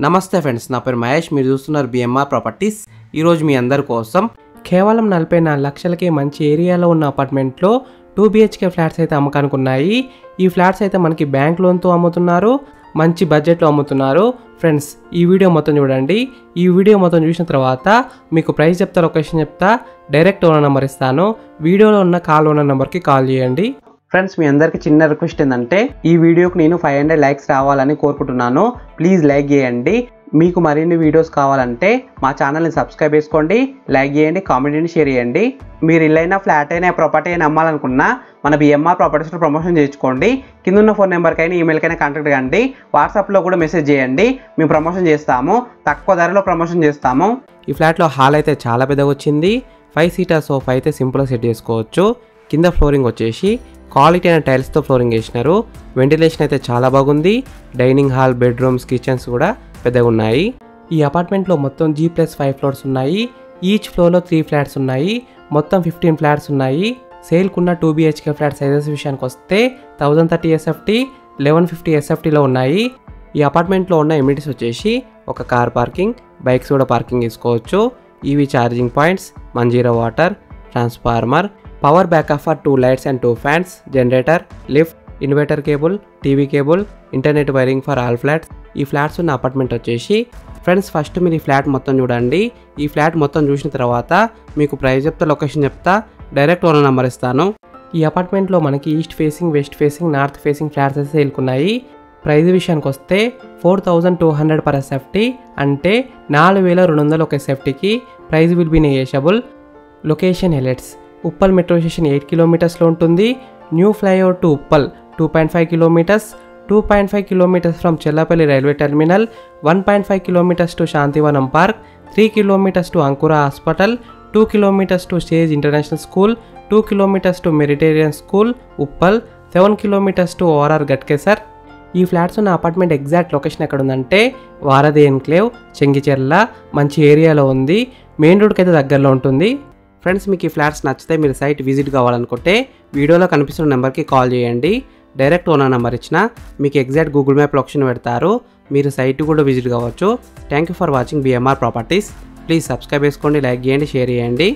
నమస్తే ఫ్రెండ్స్, నా పేరు మహేష్. మీరు చూస్తున్నారు బిఎంఆర్ ప్రాపర్టీస్. ఈరోజు మీ అందరి కోసం కేవలం 44 లక్షలకే మంచి ఏరియాలో ఉన్న అపార్ట్మెంట్లో 2 BHK ఫ్లాట్స్ అయితే అమ్మకానికి ఉన్నాయి. ఈ ఫ్లాట్స్ అయితే మనకి బ్యాంక్ లోన్తో అమ్ముతున్నారు, మంచి బడ్జెట్లో అమ్ముతున్నారు. ఫ్రెండ్స్, ఈ వీడియో మొత్తం చూడండి. ఈ వీడియో మొత్తం చూసిన తర్వాత మీకు ప్రైస్ చెప్తా, లొకేషన్ చెప్తా, డైరెక్ట్ ఓనర్ నెంబర్ ఇస్తాను. వీడియోలో ఉన్న కాల్ ఓనర్ నెంబర్కి కాల్ చేయండి. ఫ్రెండ్స్, మీ అందరికీ చిన్న రిక్వెస్ట్ ఏంటంటే ఈ వీడియోకి నేను 500 లైక్స్ రావాలని కోరుకుంటున్నాను. ప్లీజ్ లైక్ చేయండి. మీకు మరిన్ని వీడియోస్ కావాలంటే మా ఛానల్ని సబ్స్క్రైబ్ చేసుకోండి, లైక్ చేయండి, కామెంట్ని షేర్ చేయండి. మీరు ఇల్లైనా ఫ్లాట్ అయినా ప్రాపర్టీ అయినా అమ్మాలనుకున్నా మన బిఎంఆర్ ప్రాపర్టీస్లో ప్రమోషన్ చేయించుకోండి. కింద ఉన్న ఫోన్ నెంబర్కైనా ఈమెయిల్కైనా కాంటాక్ట్ కండి. వాట్సాప్లో కూడా మెసేజ్ చేయండి, మేము ప్రమోషన్ చేస్తాము, తక్కువ ధరలో ప్రమోషన్ చేస్తాము. ఈ ఫ్లాట్లో హాల్ అయితే చాలా పెద్దగా వచ్చింది. 5 సీటర్ సోఫా అయితే సింపుల్గా సెట్ చేసుకోవచ్చు. కింద ఫ్లోరింగ్ వచ్చేసి క్వాలిటీ అయిన టైల్స్తో ఫ్లోరింగ్ వేసినారు. వెంటిలేషన్ అయితే చాలా బాగుంది. డైనింగ్ హాల్, బెడ్రూమ్స్, కిచెన్స్ కూడా పెద్దగా ఉన్నాయి. ఈ అపార్ట్మెంట్లో మొత్తం G+5 ఫ్లోర్స్ ఉన్నాయి. ఈచ్ ఫ్లోర్లో 3 ఫ్లాట్స్ ఉన్నాయి. మొత్తం 15 ఫ్లాట్స్ ఉన్నాయి. సేల్కున్న 2 BHK ఫ్లాట్ సైజెస్ విషయానికి వస్తే 1030 SFT, 1150 SFTలో ఉన్నాయి. ఈ అపార్ట్మెంట్లో ఉన్న ఎమ్యూనిటీస్ వచ్చేసి ఒక కార్ పార్కింగ్, బైక్స్ కూడా పార్కింగ్ చేసుకోవచ్చు, EV charging points, Manjira water, transformer, power backup for 2 lights and 2 fans, generator, lift, inverter cable, TV cable, internet wiring for all flats. ఈ ఫ్లాట్స్ ఉన్న అపార్ట్మెంట్ వచ్చేసి ఫ్రెండ్స్, ఫస్ట్ మీరు ఈ flat మొత్తం చూడండి. ఈ ఫ్లాట్ మొత్తం చూసిన తర్వాత మీకు ప్రైస్ చెప్తా, లొకేషన్ చెప్తా, డైరెక్ట్ ఓనర్ నెంబర్ ఇస్తాను. ఈ అపార్ట్మెంట్లో మనకి east facing, west facing, north facing flats అయితే సేల్కున్నాయి. ప్రైస్ విషయానికి వస్తే 4200 పర్ SFT, అంటే 4200 ఒక SFTకి. Price will be negotiable. Location highlights: Uppal metro station 8 కిలోమీటర్స్లో ఉంటుంది. New flyover to Uppal 2.5 kilometres, 2.5 kilometres from Chellapalli railway terminal, 1.5 kilometres to Shantivanam park, 3 kilometres to Ankura hospital, 2 kilometres to stage international school, 2 kilometres to Mediterranean school Uppal, 7 kilometres to ORR Ghatkesar. ఈ flats ఉన్న apartment exact location ఎక్కడ ఉందంటే వారధి enclave, Chengicherla. మంచి ఏరియాలో ఉంది, main రోడ్కి అయితే దగ్గరలో ఉంటుంది. ఫ్రెండ్స్, మీకు ఈ ఫ్లాట్స్ నచ్చితే మీరు సైట్ విజిట్ కావాలనుకుంటే వీడియోలో కనిపిస్తున్న నెంబర్కి కాల్ చేయండి. డైరెక్ట్ ఓనర్ నెంబర్ ఇచ్చిన మీకు ఎగ్జాక్ట్ గూగుల్ మ్యాప్ లొకేషన్ పెడతారు. మీరు సైట్ కూడా విజిట్ కావచ్చు. Thank you for watching BMR properties. Please subscribe చేసుకోండి, లైక్ చేయండి, షేర్ చేయండి.